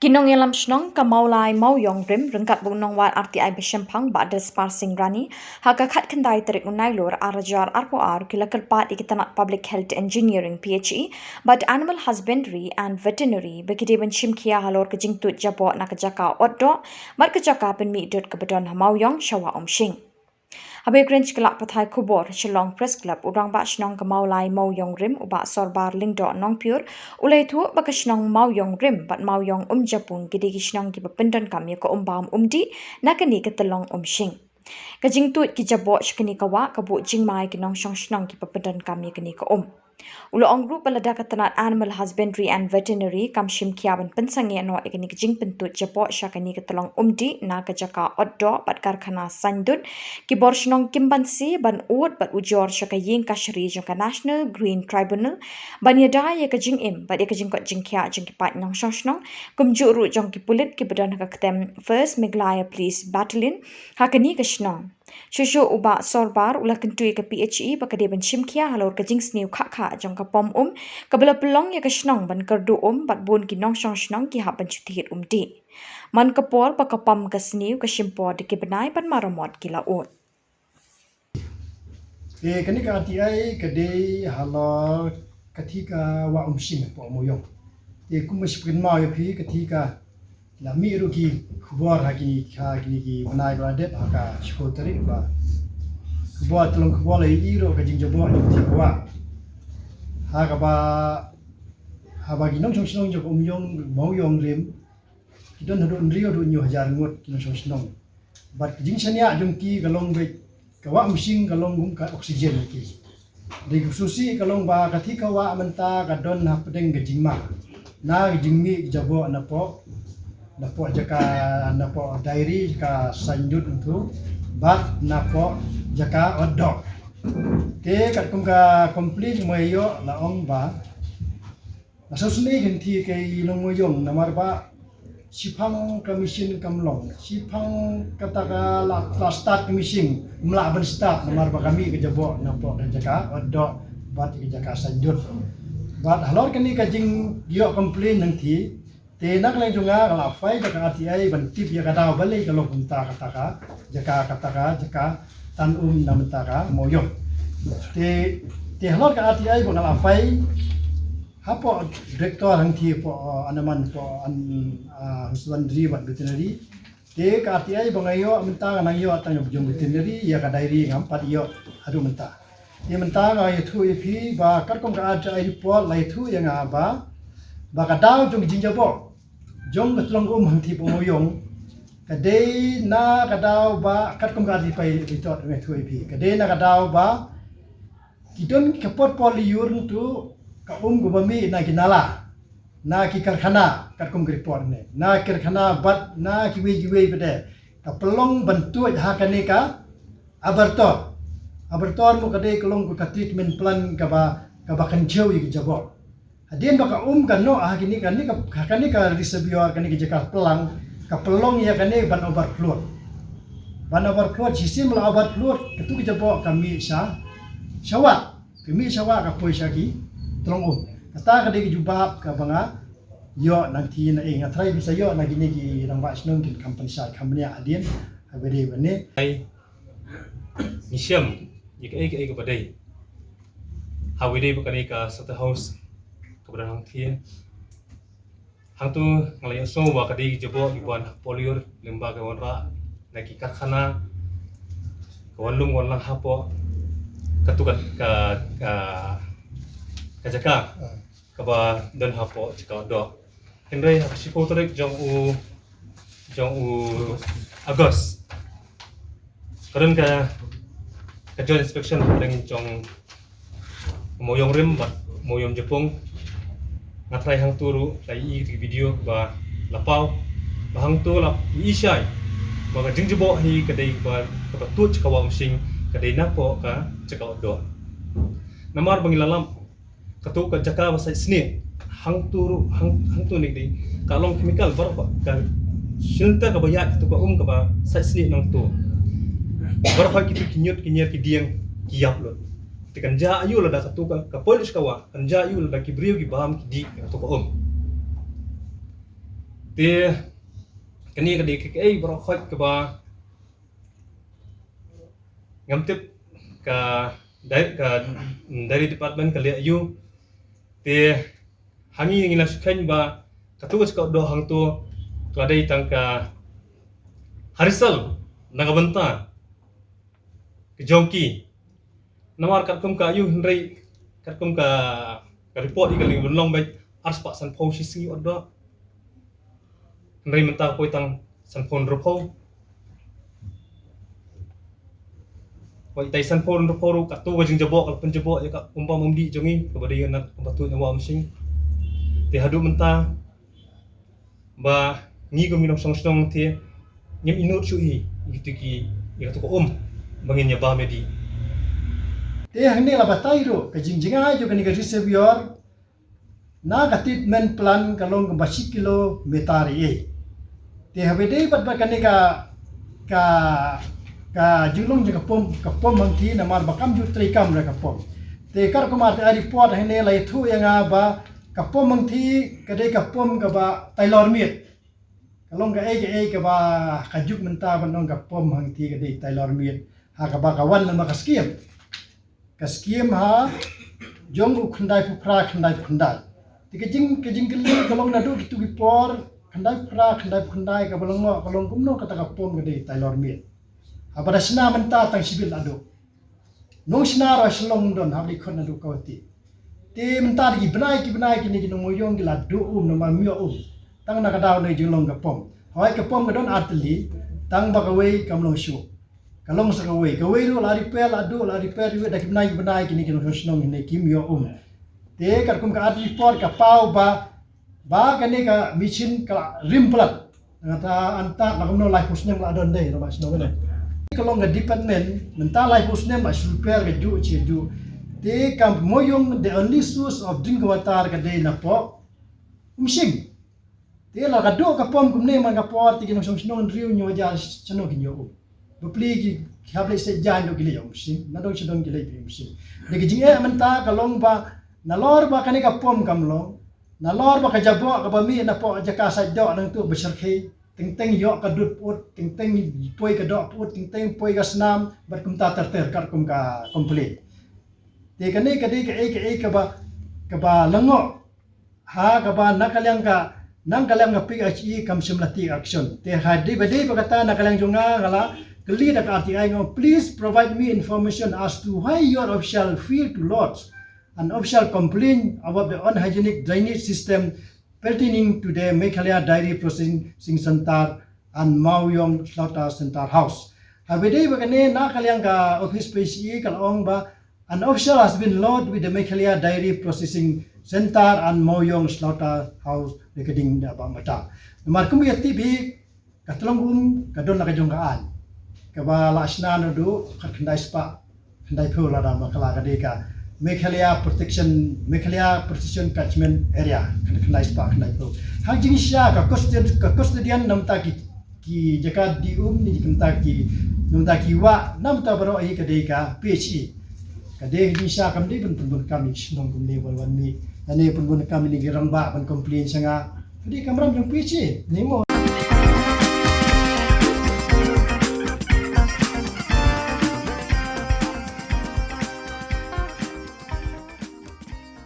Kinong yalam shnong ka maulai mau yong rim rengkat bu nong wat RTI beshempang ba des parsing rani haka khat kendai terik unai lor arajar arpo ar kilakal pat ikitanat public health engineering PHE but animal husbandry and veterinary bekide ben shimkia halor kejing tut jabo na kejaka otdo mat kejaka pen mi dot kabadon mau yong shawa omshing Habis Grange kelak pathai kubor Shillong Press Club urang ba shnong ka maulai mau yong rim uba sorbar lingdo nong pure ulai thu ba ka shnong mau yong rim bat mau yong japun gidi ki shnong ki bapindan kam ya ko umbam umdi nakani ka telong umshing Kajing tut ki jabo shkini kawa kabu jingmai ki nong shong shnong ki bapindan kam ya kani ka Ulo ong group balada katanat animal husbandry and veterinary kam shim kiaban pensangi no ikani jing pentut japo shakani katalong umdi na kajaka oddo bat karkhana sandut ki borshnong kimbansi ban ut bat ujor shaka ying kashri jongka national green tribunal ban yada ya kajing im bat ya kajing kot jing kya jing ki pat nong shoshnong kumju ru jong ki pulit ki badan hakatem first Meglaya police battalion hakani kashnong Shushu uba sorbar ulah kentui ke PHE pakade ban shimkia halor kajing sniu kha jong ka pom kabela pelong ya kashnong ban kardu bat bun ki nong shong shnong ki ha ban chuthit di man kapor pakapam ka sniu ka shimpo de ki banai ban maramot ki laut kani ka RTI kade halo katika wa umshing po moyong kumashpin ma yapi katika la miru ki khubor haki ki banai brade haka shkotari ba khubor tulung khubor lai iro ka jingjabo ti wa haka ba haba ginong chong shnong jok umyong moyong rim kidon hadon rio do nyu hajar ngot kinong chong shnong bat jingshania jongki galong be kawa umshing galong gum ka oksigen ki di khususi kalong ba katika wa menta kadon na pedeng gejingma na gejingmi jabo napo jaka diary ka sanjut untuk bat napo jaka odok ke kat kum ka complete moyo la ong ba asosni genti ke ilong moyong namar ba sipang commission kamlong sipang kataka la start commission mla ban start namar ba kami ke jabo napo jaka odok bat ke jaka sanjut bat halor kani ka jing yo complain nang thi te nak lai junga kala fai jaka RTI ban tip ya kada balik kalau punta kataka jaka tan namtaka moyo te halor ka RTI ban kala fai hapo direktor hang thi po anaman po husbandry ban veterinary te ka RTI bangayo menta nang yo atang jong veterinary ya ka diary ngam pat yo adu menta ye menta ga thu ipi ba karkom ka RTI report lai thu yang ba ka daw jong jinjabo jong ketlong hangti pomoyong kadai na kadaw ba katkom ka di pai ritot me thu ipi kadai na kadaw ba kidon kapot poliur tu ka gubami na kinala na ki karkhana katkom report ne na karkhana bat na kiwe bede ka pelong bantu ha kane ka abertor mo kadai kelong ka treatment plan ka ba kancheu yi jabo Adien baka kan no kini ka reservoir kani jaka pelang ka pelong ya kani ban overflow sistem la overflow ketu ki jabo kami syawa ka poisa ki tolong kata ka degi jubab ka banga yo nanti na ngatrai bisa yo na gini ki nang ba snom kin company adien abede bane ai misiam ik badai hawide bakani ka sata house kepada hang thien hang tu ngalai so wa kadi jebo iban poliur lembaga wanra naki karkhana kawanlum wanlang hapo katukan ka jaka kaba dan hapo jika do hendrai sipo tarik jong u agos karon ka joint inspection dengan jong moyong rim bat moyong jepung ngatrai hang turu lai di video ba lapau ba hang tu lap isai ba ka jingjebo hi kadai ba ka tut ka wa sing kadai na po ka ceka do namar bangilalam katu ka jaka ba sai sni hang tu ni di kalong chemical bar ba ka silta ka bayat tu ka ka ba sai sni nang tu bar fa kitu kinyot ki diang kiap lo tekan ja ayu la da satu ka polis kawa anja ayu la ki brio ki baham ki di to ko te Ti kani ka di ke brokot ka ba ngamtip ka dari department ka liayu ti hangi ngila sukhen ba katugas ka do hang tu kladai tangka harisal nagabanta ke jongki namar katkum ka yu hendrai katkum ka report ikali long bai ars pak san phau si singi odo hendrai mentang poi tang san phon ropo Wai tai san phon ropo ru katu wajing jabok kal penjabok ya ka umpam umdi jongi kabadi nak patu nyawa msing ti hadu mentang ba ngi ko minong song ti nyem inut chui itu ki itu ko bangin nya ba medi te hne la batai ro ka jingjinga jo kani ka reservoir na ka treatment plan kalong ka 20 kilo metari e te habe dei bat ba kani ka julung je ka pom mangti na mar bakam ju tri kam ra ka pom te kar ko mar te report hne la thu yanga ba ka pom mangti ka dei ka pom ka ba tailor miet kalong ka ka ba ka juk menta ba nong ka pom mangti ka dei tailor miet ha ka ba ka wan na ka skiem ha jong u khandai pu pra khandai ti ke jing kali kalong na du tu ki por khandai ka balong ngo kalong kumno ka ta ka pom ka dei tailor miet ha ba sna menta tang sibil adu nong sna ra shlong don ha li khon na du ka ti te menta ki benai ki ni no moyong ki la du no ma mio tang na ka daw nei jing long ka pom hoi ka pom ka don atli tang ba ka wei kam long shu kalong sa ka wei ru la repair yu da ki benai ki ni no shnong ni ki mio te kar kum ka atli por ka pau ba ka ni ka michin ka rimplat ngata anta la kum no lai pusnem la don dei no ba shnong ne kalong ka department menta lai pusnem ba repair ka ju te kam moyong the only source of drinking water ka dei na po mshing te la ka do ka pom kumne man ka por ti no shnong riu nyo ja chano ki nyo bepli ki hable se jan do gile mshing na do chidong gile mshing de ki jinge menta kalong ba na lor ba kani ka pom kam long na lor ba ka jabo ka ba mi na po ja ka sa do nang tu besar khe ting yo ka dut pot ting poi ka do pot ting poi ka snam bar kum ta ter kar kum ka complete te kani ka de ka ba lango ha ka ba nakalyang ka nang kalyang ka PHE kam simlati action te ha de ba kata nakalyang jonga ngala kali da ka RTI ngo please provide me information as to why your official failed to lodge an official complaint about the unhygienic drainage system pertaining to the Meghalaya Dairy Processing Center and Maoyong Slaughter Center House. Habede bagane na kalyang ka office PHE kalong ba an official has been lodged with the Meghalaya Dairy Processing Center and Maoyong Slaughter House recording da ba mata. Namar kum yati bi katlong kadon na kajongkaan. Kaba lasna no do khandai spa khandai pho la da makala ka de ka Meghalaya Protection Catchment Area khandai spa khandai pho ha jing sha ka custodian namta ki jaka di ni namta ki wa namta baro ai ka de ka PHE ka de jing sha kam de bun kam ni shnong kum ne wan ni ane bun kam ni girang ba ban complain sanga di kamram jong PHE ni mo